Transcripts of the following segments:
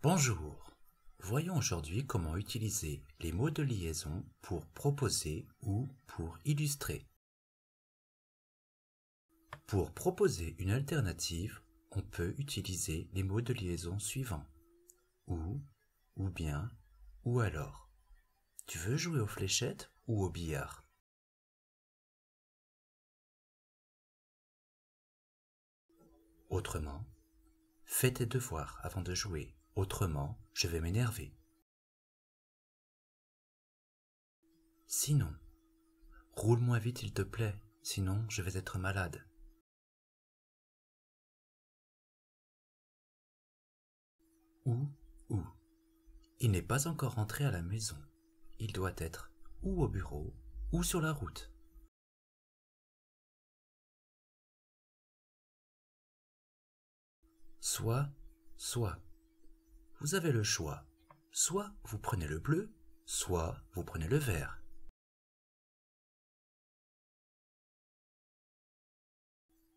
Bonjour, voyons aujourd'hui comment utiliser les mots de liaison pour proposer ou pour illustrer. Pour proposer une alternative, on peut utiliser les mots de liaison suivants. Ou bien, ou alors. Tu veux jouer aux fléchettes ou au billard? Autrement, fais tes devoirs avant de jouer, autrement je vais m'énerver. Sinon, roule moins vite s'il te plaît, sinon je vais être malade. Ou. Il n'est pas encore rentré à la maison. Il doit être ou au bureau ou sur la route. Soit. Vous avez le choix. Soit vous prenez le bleu, soit vous prenez le vert.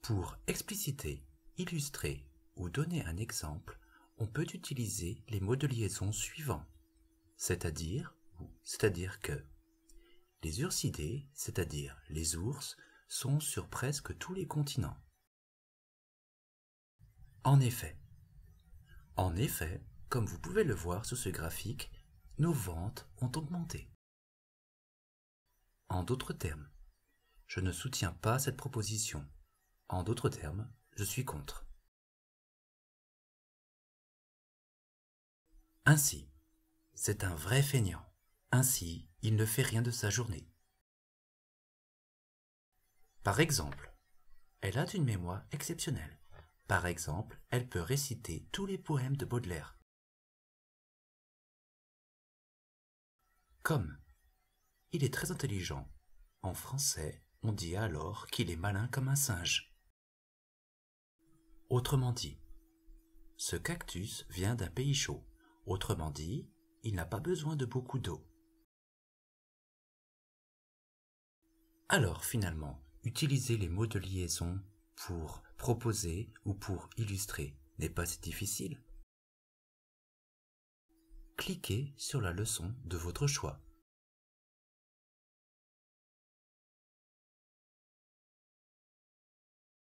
Pour expliciter, illustrer ou donner un exemple, on peut utiliser les mots de liaison suivants. C'est-à-dire que les ursidés, c'est-à-dire les ours, sont sur presque tous les continents. En effet, comme vous pouvez le voir sur ce graphique, nos ventes ont augmenté. En d'autres termes, je ne soutiens pas cette proposition. En d'autres termes, je suis contre. Ainsi, c'est un vrai feignant. Ainsi, il ne fait rien de sa journée. Par exemple, elle a une mémoire exceptionnelle. Par exemple, elle peut réciter tous les poèmes de Baudelaire. Comme, il est très intelligent. En français, on dit alors qu'il est malin comme un singe. Autrement dit, ce cactus vient d'un pays chaud. Autrement dit, il n'a pas besoin de beaucoup d'eau. Alors finalement, utiliser les mots de liaison pour proposer ou pour illustrer n'est pas si difficile. Cliquez sur la leçon de votre choix.